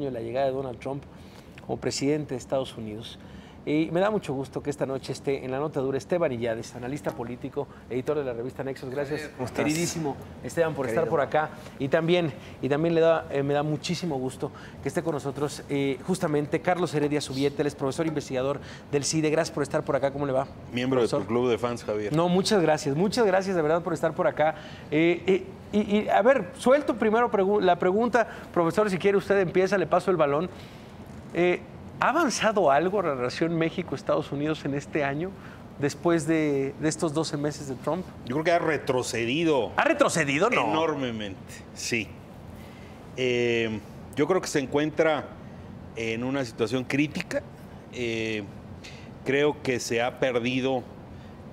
año de la llegada de Donald Trump como presidente de Estados Unidos. Y me da mucho gusto que esta noche esté en la nota dura Esteban Illades, analista político, editor de la revista Nexos. Gracias, queridísimo Esteban, por estar por acá. Y también me da muchísimo gusto que esté con nosotros justamente Carlos Heredia Subieta, él es profesor investigador del CIDE. Gracias por estar por acá. ¿Cómo le va? Miembro profesor de tu club de fans, Javier. No, muchas gracias de verdad por estar por acá. Y a ver, suelto primero la pregunta, profesor, si quiere usted empieza, le paso el balón. ¿Ha avanzado algo la relación México-Estados Unidos en este año, después de estos 12 meses de Trump? Yo creo que ha retrocedido. ¿Ha retrocedido? No. Enormemente, sí. Yo creo que se encuentra en una situación crítica. Creo que se ha perdido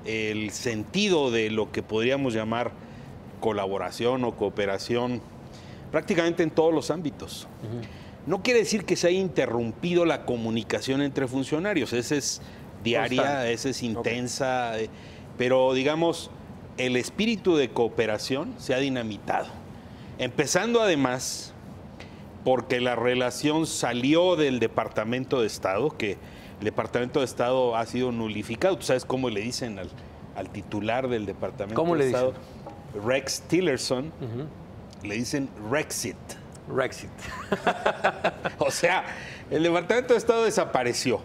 el sentido de lo que podríamos llamar colaboración o cooperación prácticamente en todos los ámbitos. No quiere decir que se haya interrumpido la comunicación entre funcionarios, esa es diaria, esa es intensa, pero digamos, el espíritu de cooperación se ha dinamitado. Empezando además porque la relación salió del Departamento de Estado, que el Departamento de Estado ha sido nulificado. ¿Tú sabes cómo le dicen al titular del Departamento de Estado? Rex Tillerson, le dicen Rexit. Brexit. O sea, el Departamento de Estado desapareció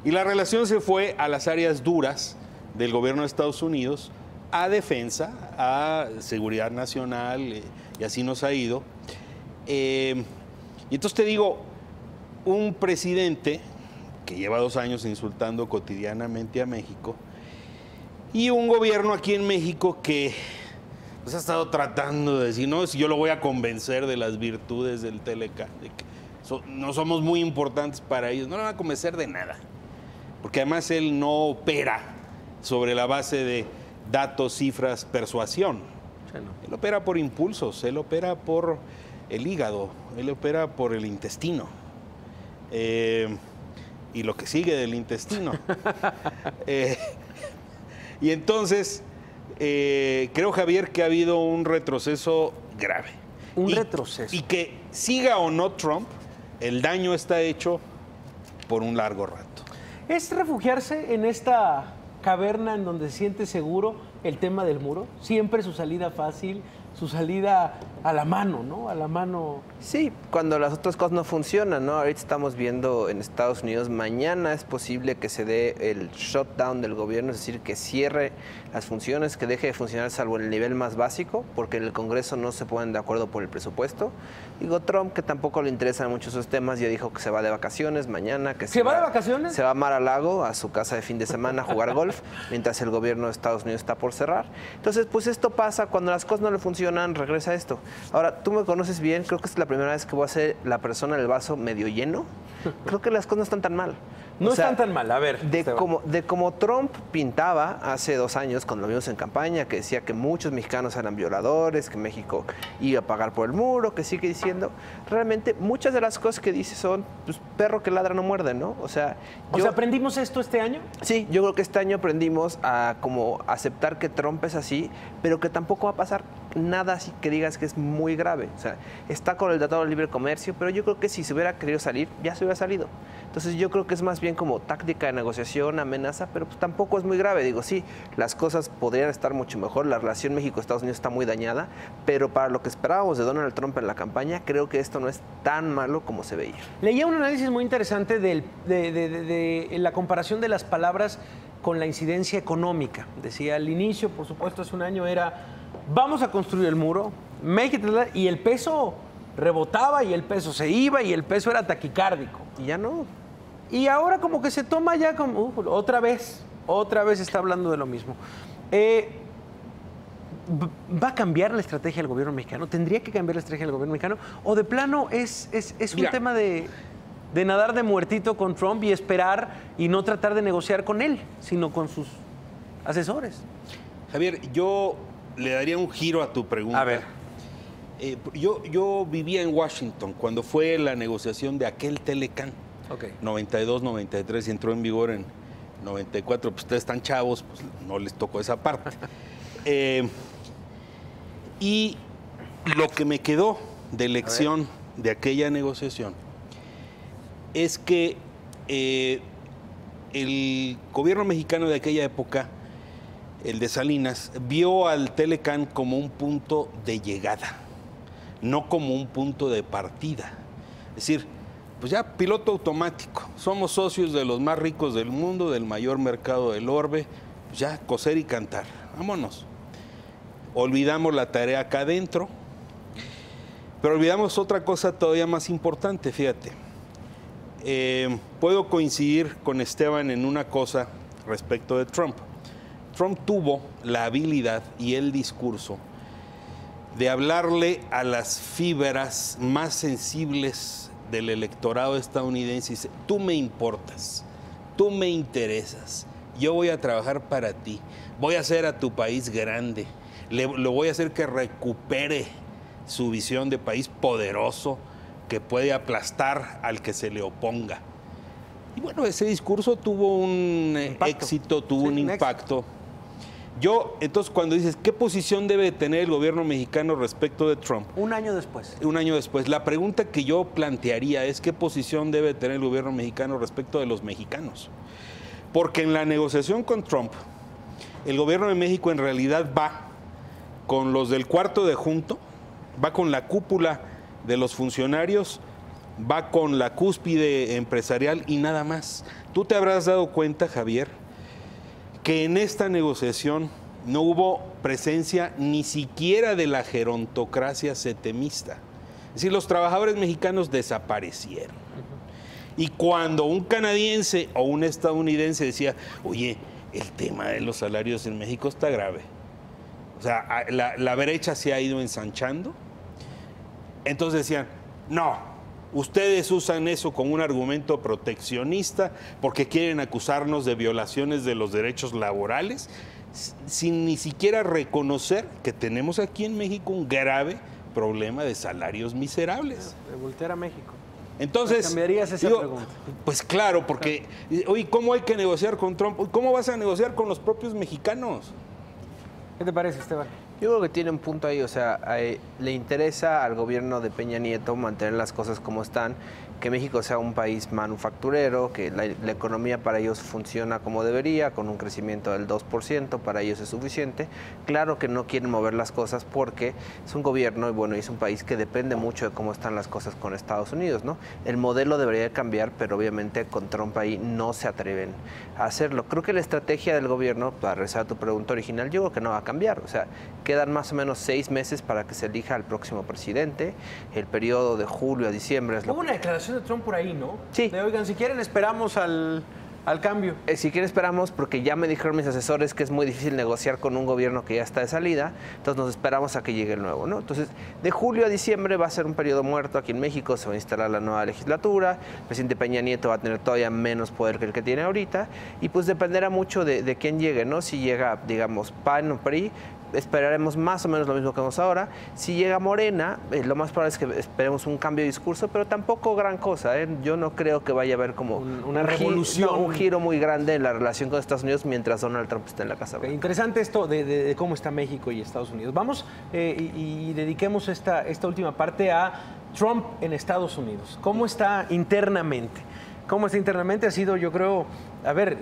y la relación se fue a las áreas duras del gobierno de Estados Unidos, a defensa, a seguridad nacional, y así nos ha ido. Y entonces te digo, un presidente que lleva 2 años insultando cotidianamente a México y un gobierno aquí en México que pues ha estado tratando de decir, no, si yo lo voy a convencer de las virtudes del Teleca, de que no somos muy importantes para ellos, no lo van a convencer de nada, porque además él no opera sobre la base de datos, cifras, persuasión. Él opera por impulsos, él opera por el hígado, él opera por el intestino y lo que sigue del intestino. Y entonces creo, Javier, que ha habido un retroceso grave. Un retroceso. Y que siga o no Trump, el daño está hecho por un largo rato. ¿Es refugiarse en esta caverna en donde se siente seguro el tema del muro? Siempre su salida fácil, su salida a la mano, ¿no? A la mano. Sí, cuando las otras cosas no funcionan, ¿no? Ahorita estamos viendo en Estados Unidos, mañana es posible que se dé el shutdown del gobierno, es decir, que cierre las funciones, que deje de funcionar salvo en el nivel más básico, porque en el Congreso no se ponen de acuerdo por el presupuesto. Digo, Trump, que tampoco le interesan mucho esos temas, ya dijo que se va de vacaciones mañana. Que ¿Se va de vacaciones? Se va a Mar-a-Lago, a su casa de fin de semana, a jugar golf, mientras el gobierno de Estados Unidos está por cerrar. Entonces, pues esto pasa, cuando las cosas no le funcionan, regresa esto. Ahora, tú me conoces bien, creo que es la primera vez que voy a ser la persona del vaso medio lleno. Creo que las cosas no están tan mal. No están tan mal, a ver. De como Trump pintaba hace 2 años, cuando lo vimos en campaña, que decía que muchos mexicanos eran violadores, que México iba a pagar por el muro, que sigue diciendo, realmente muchas de las cosas que dice son, pues, perro que ladra no muerde, ¿no? O sea, ¿aprendimos esto este año? Sí, yo creo que este año aprendimos a como aceptar que Trump es así, pero que tampoco va a pasar nada así que digas que es muy grave. O sea, está con el Tratado de Libre Comercio, pero yo creo que si se hubiera querido salir, ya se hubiera salido. Entonces yo creo que es más bien como táctica de negociación, amenaza, pero pues tampoco es muy grave. Digo, sí, las cosas podrían estar mucho mejor, la relación México-Estados Unidos está muy dañada, pero para lo que esperábamos de Donald Trump en la campaña, creo que esto no es tan malo como se veía. Leía un análisis muy interesante de la comparación de las palabras con la incidencia económica. Decía, al inicio, por supuesto, hace un año era, vamos a construir el muro, y el peso rebotaba, y el peso se iba, y el peso era taquicárdico. Y ya no. Y ahora como que se toma ya como, otra vez está hablando de lo mismo. ¿Va a cambiar la estrategia del gobierno mexicano? ¿Tendría que cambiar la estrategia del gobierno mexicano? ¿O de plano es un tema de nadar de muertito con Trump y esperar y no tratar de negociar con él, sino con sus asesores? Javier, yo le daría un giro a tu pregunta. A ver. Yo vivía en Washington cuando fue la negociación de aquel Telecán. 92, 93, y entró en vigor en 94. Pues ustedes están chavos, pues no les tocó esa parte. Y lo que me quedó de lección de aquella negociación es que el gobierno mexicano de aquella época, el de Salinas, vio al Telecán como un punto de llegada, no como un punto de partida. Es decir, pues ya piloto automático, somos socios de los más ricos del mundo, del mayor mercado del orbe, pues ya coser y cantar, vámonos. Olvidamos la tarea acá adentro, pero olvidamos otra cosa todavía más importante, fíjate. Puedo coincidir con Esteban en una cosa respecto de Trump. Trump tuvo la habilidad y el discurso de hablarle a las fibras más sensibles del electorado estadounidense. Dice, tú me importas, tú me interesas, yo voy a trabajar para ti, voy a hacer a tu país grande, lo voy a hacer que recupere su visión de país poderoso que puede aplastar al que se le oponga. Y bueno, ese discurso tuvo un éxito, tuvo un impacto. Yo, entonces, cuando dices, ¿qué posición debe tener el gobierno mexicano respecto de Trump? Un año después. Un año después. La pregunta que yo plantearía es, ¿qué posición debe tener el gobierno mexicano respecto de los mexicanos? Porque en la negociación con Trump, el gobierno de México en realidad va con los del cuarto de junto, va con la cúpula de los funcionarios, va con la cúspide empresarial y nada más. Tú te habrás dado cuenta, Javier, que en esta negociación no hubo presencia ni siquiera de la gerontocracia setemista. Es decir, los trabajadores mexicanos desaparecieron. Y cuando un canadiense o un estadounidense decía, oye, el tema de los salarios en México está grave, o sea, la brecha se ha ido ensanchando, entonces decían, no, ustedes usan eso como un argumento proteccionista porque quieren acusarnos de violaciones de los derechos laborales, sin ni siquiera reconocer que tenemos aquí en México un grave problema de salarios miserables. De voltear a México. Entonces, ¿cambiarías esa pregunta? Pues claro, porque, oye, ¿cómo hay que negociar con Trump? ¿Cómo vas a negociar con los propios mexicanos? ¿Qué te parece, Esteban? Yo creo que tiene un punto ahí, o sea, le interesa al gobierno de Peña Nieto mantener las cosas como están, que México sea un país manufacturero, que la economía para ellos funciona como debería, con un crecimiento del 2%, para ellos es suficiente. Claro que no quieren mover las cosas porque es un gobierno y bueno, es un país que depende mucho de cómo están las cosas con Estados Unidos, ¿no? El modelo debería cambiar, pero obviamente con Trump ahí no se atreven a hacerlo. Creo que la estrategia del gobierno, para regresar a tu pregunta original, yo creo que no va a cambiar, o sea, quedan más o menos 6 meses para que se elija al próximo presidente, el periodo de julio a diciembre es lo Hubo una declaración de Trump por ahí, ¿no? Sí. De, oigan, si quieren esperamos al cambio. Si quieren esperamos, porque ya me dijeron mis asesores que es muy difícil negociar con un gobierno que ya está de salida, entonces nos esperamos a que llegue el nuevo, ¿no? Entonces, de julio a diciembre va a ser un periodo muerto aquí en México, se va a instalar la nueva legislatura, el presidente Peña Nieto va a tener todavía menos poder que el que tiene ahorita, y pues dependerá mucho de quién llegue, ¿no? Si llega, digamos, PAN o PRI, esperaremos más o menos lo mismo que vemos ahora. Si llega Morena, lo más probable es que esperemos un cambio de discurso, pero tampoco gran cosa, ¿eh? Yo no creo que vaya a haber como una revolución. Un giro muy grande en la relación con Estados Unidos mientras Donald Trump esté en la Casa Blanca. Interesante esto de cómo está México y Estados Unidos. Vamos y dediquemos esta última parte a Trump en Estados Unidos. ¿Cómo está internamente? ¿Cómo está internamente? Ha sido, yo creo, a ver,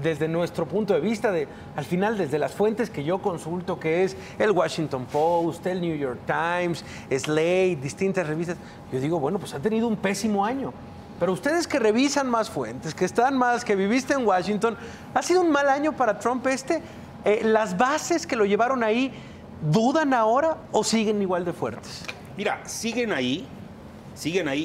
desde nuestro punto de vista, al final, desde las fuentes que yo consulto, que es el Washington Post, el New York Times, Slate, distintas revistas, yo digo, bueno, pues ha tenido un pésimo año. Pero ustedes que revisan más fuentes, que están más, que viviste en Washington, ¿ha sido un mal año para Trump este? ¿Las bases que lo llevaron ahí dudan ahora o siguen igual de fuertes? Mira, siguen ahí,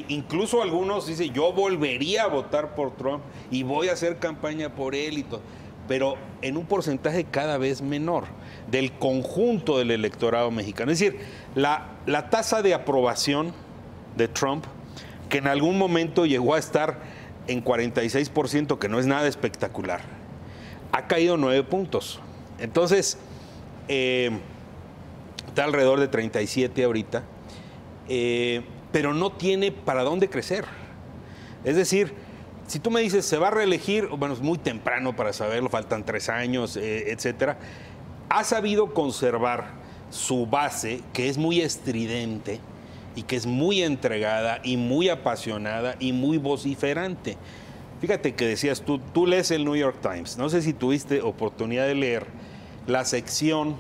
incluso algunos dicen, yo volvería a votar por Trump y voy a hacer campaña por él y todo, pero en un porcentaje cada vez menor del conjunto del electorado mexicano. Es decir, la tasa de aprobación de Trump, que en algún momento llegó a estar en 46%, que no es nada espectacular, ha caído 9 puntos. Entonces, está alrededor de 37 ahorita, pero no tiene para dónde crecer. Es decir, si tú me dices, se va a reelegir, bueno, es muy temprano para saberlo, faltan 3 años, etcétera. Ha sabido conservar su base, que es muy estridente, y que es muy entregada y muy apasionada y muy vociferante. Fíjate que decías tú lees el New York Times, no sé si tuviste oportunidad de leer la sección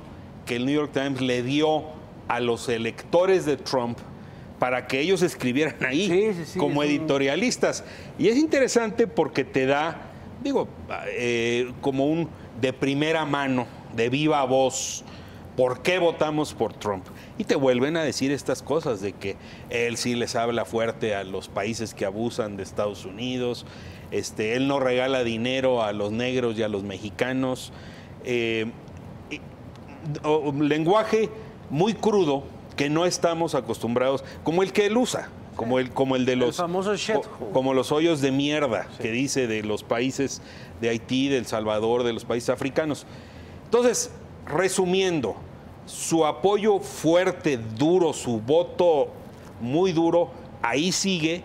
que el New York Times le dio a los electores de Trump para que ellos escribieran ahí como editorialistas. Y es interesante porque te da, como un de primera mano, de viva voz, ¿por qué votamos por Trump? Y te vuelven a decir estas cosas de que él sí les habla fuerte a los países que abusan de Estados Unidos, él no regala dinero a los negros y a los mexicanos. Lenguaje muy crudo que no estamos acostumbrados, como el que él usa, como el de los famosos como los hoyos de mierda que dice de los países de Haití, de El Salvador, de los países africanos. Entonces, resumiendo, su apoyo fuerte, duro, su voto muy duro, ahí sigue,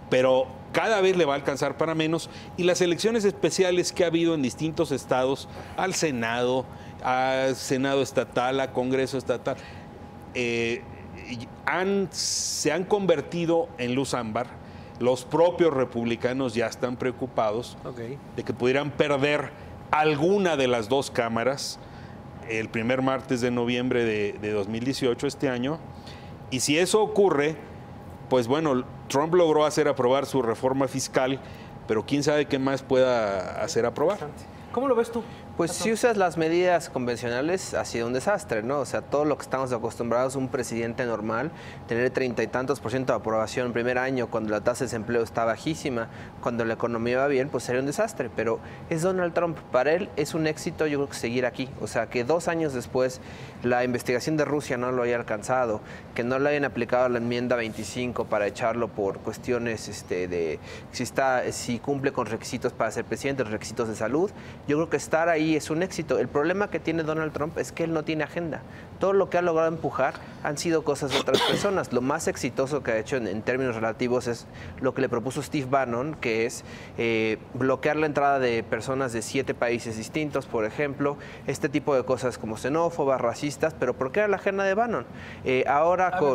pero cada vez le va a alcanzar para menos. Y las elecciones especiales que ha habido en distintos estados, al Senado estatal, a Congreso estatal, se han convertido en luz ámbar. Los propios republicanos ya están preocupados de que pudieran perder alguna de las dos cámaras el primer martes de noviembre de 2018, este año. Y si eso ocurre, pues bueno, Trump logró hacer aprobar su reforma fiscal, pero quién sabe qué más pueda hacer aprobar. ¿Cómo lo ves tú? Pues si usas las medidas convencionales, ha sido un desastre, ¿no? O sea, todo lo que estamos acostumbrados, un presidente normal, tener 30 y tantos % de aprobación el primer año, cuando la tasa de desempleo está bajísima, cuando la economía va bien, pues sería un desastre. Pero es Donald Trump. Para él es un éxito, yo creo que seguir aquí. O sea, que 2 años después la investigación de Rusia no lo haya alcanzado, que no le hayan aplicado la enmienda 25 para echarlo por cuestiones de si cumple con requisitos para ser presidente, los requisitos de salud. Yo creo que estar ahí es un éxito. El problema que tiene Donald Trump es que él no tiene agenda. Todo lo que ha logrado empujar han sido cosas de otras personas. Lo más exitoso que ha hecho en términos relativos es lo que le propuso Steve Bannon, que es bloquear la entrada de personas de 7 países distintos, por ejemplo, este tipo de cosas como xenófobas, racistas, pero ¿por qué era la agenda de Bannon?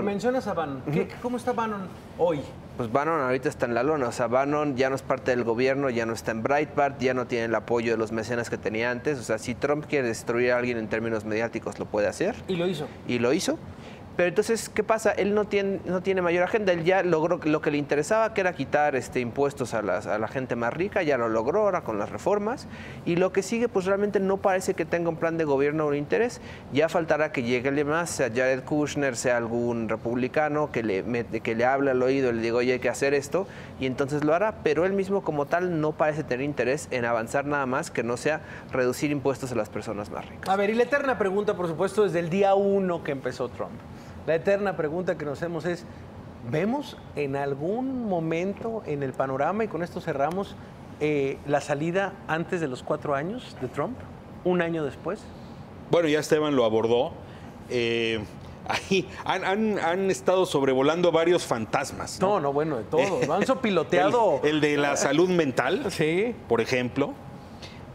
Mencionas a Bannon. ¿Cómo está Bannon hoy? Pues Bannon ahorita está en la lona, o sea, Bannon ya no es parte del gobierno, ya no está en Breitbart, ya no tiene el apoyo de los mecenas que tenía antes. O sea, si Trump quiere destruir a alguien en términos mediáticos, lo puede hacer. Y lo hizo. Y lo hizo. Pero entonces, ¿qué pasa? Él no tiene mayor agenda. Él ya logró lo que le interesaba, que era quitar impuestos a la gente más rica. Ya lo logró ahora con las reformas. Y lo que sigue, pues realmente no parece que tenga un plan de gobierno o un interés. Ya faltará que llegue alguien más, sea Jared Kushner, sea algún republicano que le hable al oído y le diga, oye, hay que hacer esto. Y entonces lo hará. Pero él mismo como tal no parece tener interés en avanzar nada más que no sea reducir impuestos a las personas más ricas. A ver, y la eterna pregunta, por supuesto, desde el día 1 que empezó Trump. La eterna pregunta que nos hacemos es, ¿vemos en algún momento en el panorama, y con esto cerramos, la salida antes de los 4 años de Trump, un año después? Bueno, ya Esteban lo abordó. Ahí han estado sobrevolando varios fantasmas, ¿no? No, bueno, de todo. Lo han sopiloteado. El de la salud mental, sí, por ejemplo.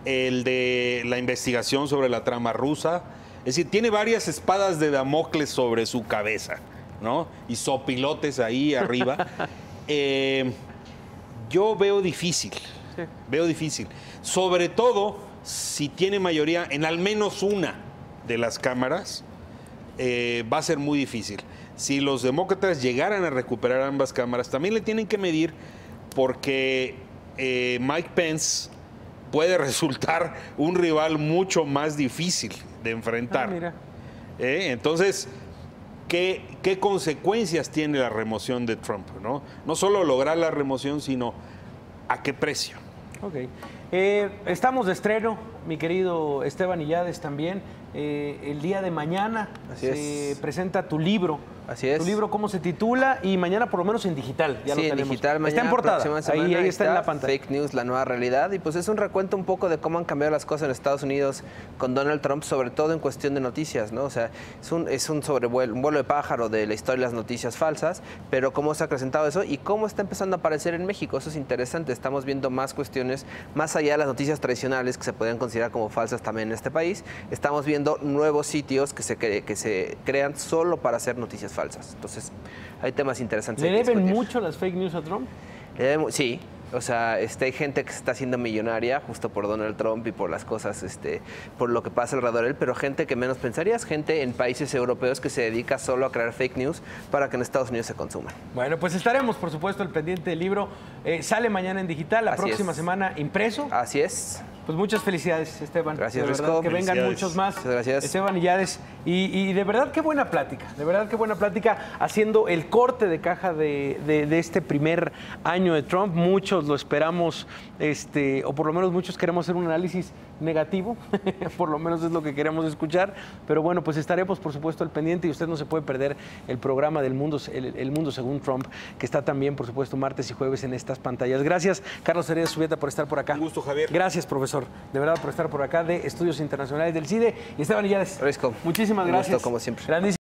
El de la investigación sobre la trama rusa. Es decir, tiene varias espadas de Damocles sobre su cabeza, ¿no? Y sopilotes ahí arriba. Yo veo difícil, sobre todo si tiene mayoría en al menos una de las cámaras, va a ser muy difícil. Si los demócratas llegaran a recuperar ambas cámaras, también le tienen que medir, porque Mike Pence puede resultar un rival mucho más difícil de enfrentar. Mira. Entonces, ¿qué consecuencias tiene la remoción de Trump? No solo lograr la remoción, sino ¿a qué precio? Ok. Estamos de estreno, mi querido Esteban Illades también. El día de mañana se presenta tu libro. Así es. Tu libro, ¿cómo se titula? Y mañana por lo menos en digital. Ya sí, lo en tenemos. digital. Mañana, está en portada. Semana, ahí está en la pantalla. Fake News, la nueva realidad. Y pues es un recuento un poco de cómo han cambiado las cosas en Estados Unidos con Donald Trump, sobre todo en cuestión de noticias, ¿no? O sea, es un vuelo de pájaro de la historia de las noticias falsas, pero cómo se ha acrecentado eso y cómo está empezando a aparecer en México. Eso es interesante. Estamos viendo más cuestiones más allá de las noticias tradicionales que se podían considerar considerar como falsas también en este país. Estamos viendo nuevos sitios que se crean solo para hacer noticias falsas. Entonces, hay temas interesantes. ¿Le deben mucho las fake news a Trump? Sí. O sea, hay gente que se está haciendo millonaria justo por Donald Trump y por las cosas, por lo que pasa alrededor de él, pero gente que menos pensarías, gente en países europeos que se dedica solo a crear fake news para que en Estados Unidos se consuman. Bueno, pues estaremos, por supuesto, al pendiente del libro. Sale mañana en digital, la próxima semana impreso. Así es. Pues muchas felicidades, Esteban. Gracias, de verdad, que vengan muchos más. Muchas gracias. Esteban Illades. Y de verdad, qué buena plática. De verdad, qué buena plática haciendo el corte de caja de este primer año de Trump. Muchos lo esperamos, o por lo menos muchos queremos hacer un análisis negativo, por lo menos es lo que queremos escuchar, pero bueno, pues estaremos por supuesto al pendiente y usted no se puede perder el programa del mundo, el Mundo Según Trump, que está también por supuesto martes y jueves en estas pantallas. Gracias, Carlos Heredia Zubieta, por estar por acá. Un gusto, Javier. Gracias, profesor, de verdad por estar por acá de Estudios Internacionales del CIDE, y Esteban Illades. Muchísimas Muchísimas gracias. Un gusto, como siempre. Grandísimo.